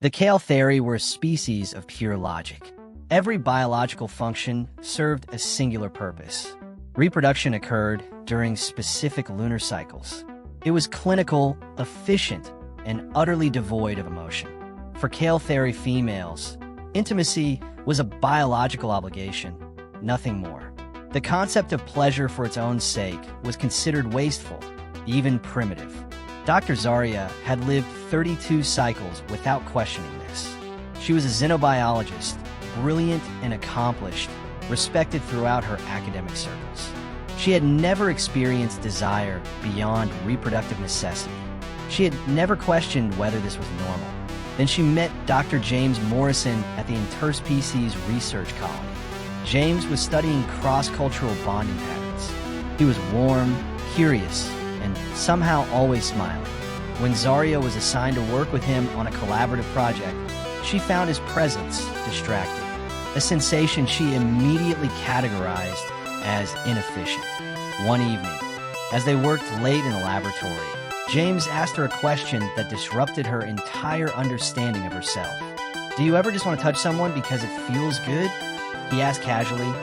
The kale theory were a species of pure logic. Every biological function served a singular purpose. Reproduction occurred during specific lunar cycles. It was clinical, efficient, and utterly devoid of emotion. For kale theory females, intimacy was a biological obligation, nothing more. The concept of pleasure for its own sake was considered wasteful, even primitive. Dr. Zaria had lived 32 cycles without questioning this. She was a xenobiologist, brilliant and accomplished, respected throughout her academic circles. She had never experienced desire beyond reproductive necessity. She had never questioned whether this was normal. Then she met Dr. James Morrison at the interspecies research colony. James was studying cross-cultural bonding patterns. He was warm, curious, and somehow always smiling. When Zaria was assigned to work with him on a collaborative project, she found his presence distracting, a sensation she immediately categorized as inefficient. One evening, as they worked late in the laboratory, James asked her a question that disrupted her entire understanding of herself. "Do you ever just want to touch someone because it feels good?" he asked casually,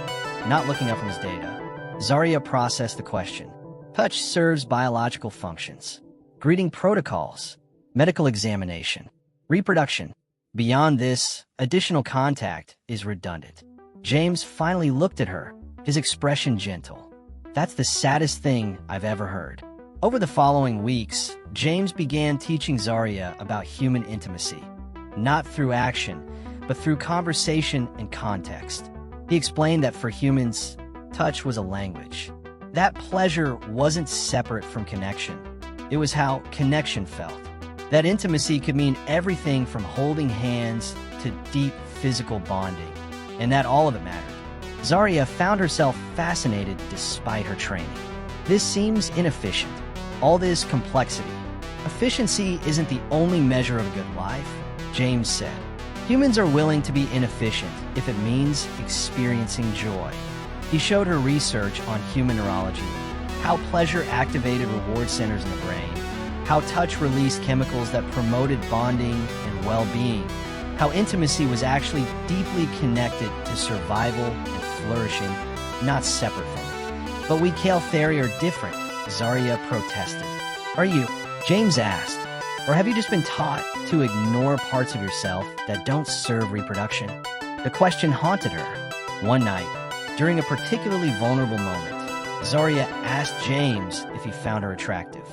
not looking up from his data. Zaria processed the question. Touch serves biological functions, greeting protocols, medical examination, reproduction. Beyond this, additional contact is redundant. James finally looked at her, his expression gentle. "That's the saddest thing I've ever heard." Over the following weeks, James began teaching Zaria about human intimacy, not through action, but through conversation and context. He explained that for humans, touch was a language. That pleasure wasn't separate from connection. It was how connection felt. That intimacy could mean everything from holding hands to deep physical bonding, and that all of it mattered. Zaria found herself fascinated despite her training. This seems inefficient. All this complexity. Efficiency isn't the only measure of a good life, James said. Humans are willing to be inefficient if it means experiencing joy. He showed her research on human neurology, how pleasure activated reward centers in the brain, how touch released chemicals that promoted bonding and well-being, how intimacy was actually deeply connected to survival and flourishing, not separate from it. "But we kale theory are different," Zaria protested. "Are you?" James asked. "Or have you just been taught to ignore parts of yourself that don't serve reproduction?" The question haunted her. One night, during a particularly vulnerable moment, Zaria asked James if he found her attractive.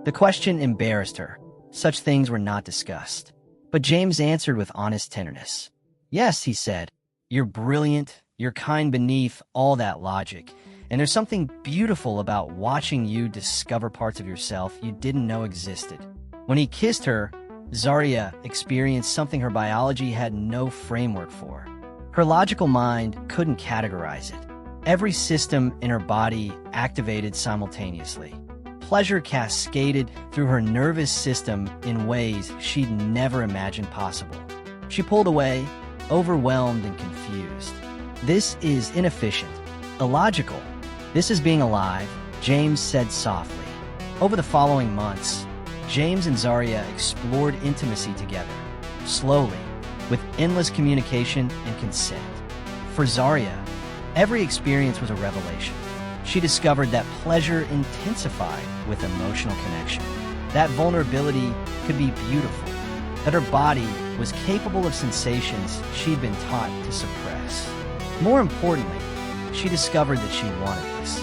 The question embarrassed her. Such things were not discussed. But James answered with honest tenderness. "Yes," he said. "You're brilliant, you're kind beneath all that logic, and there's something beautiful about watching you discover parts of yourself you didn't know existed." When he kissed her, Zaria experienced something her biology had no framework for. Her logical mind couldn't categorize it. Every system in her body activated simultaneously. Pleasure cascaded through her nervous system in ways she'd never imagined possible. She pulled away, overwhelmed and confused. "This is inefficient, illogical. This is being alive," James said softly. Over the following months, James and Zaria explored intimacy together, slowly, with endless communication and consent. For Zaria, every experience was a revelation. She discovered that pleasure intensified with emotional connection, that vulnerability could be beautiful, that her body was capable of sensations she'd been taught to suppress. More importantly, she discovered that she wanted this,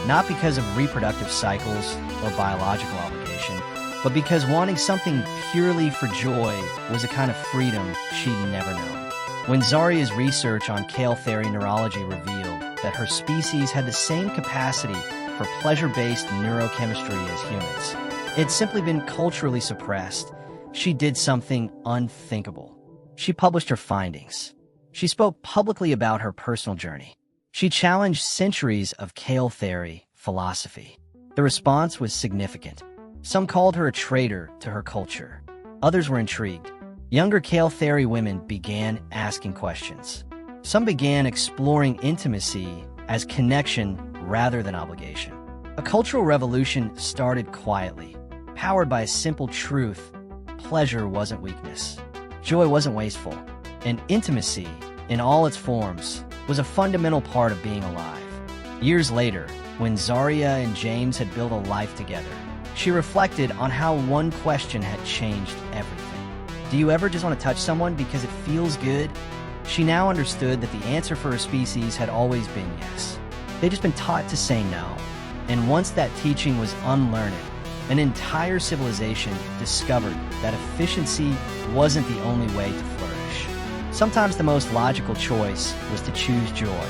not because of reproductive cycles or biological obligation, but because wanting something purely for joy was a kind of freedom she'd never known. When Zaria's research on kale theory neurology revealed that her species had the same capacity for pleasure-based neurochemistry as humans, it's simply been culturally suppressed, she did something unthinkable. She published her findings. She spoke publicly about her personal journey. She challenged centuries of kale theory philosophy. The response was significant. Some called her a traitor to her culture. Others were intrigued. Younger kale theory women began asking questions. Some began exploring intimacy as connection rather than obligation. A cultural revolution started quietly, powered by a simple truth: pleasure wasn't weakness. Joy wasn't wasteful, and intimacy, in all its forms, was a fundamental part of being alive. Years later, when Zaria and James had built a life together, she reflected on how one question had changed everything. Do you ever just want to touch someone because it feels good? She now understood that the answer for her species had always been yes. They'd just been taught to say no. And once that teaching was unlearned, an entire civilization discovered that efficiency wasn't the only way to flourish. Sometimes the most logical choice was to choose joy.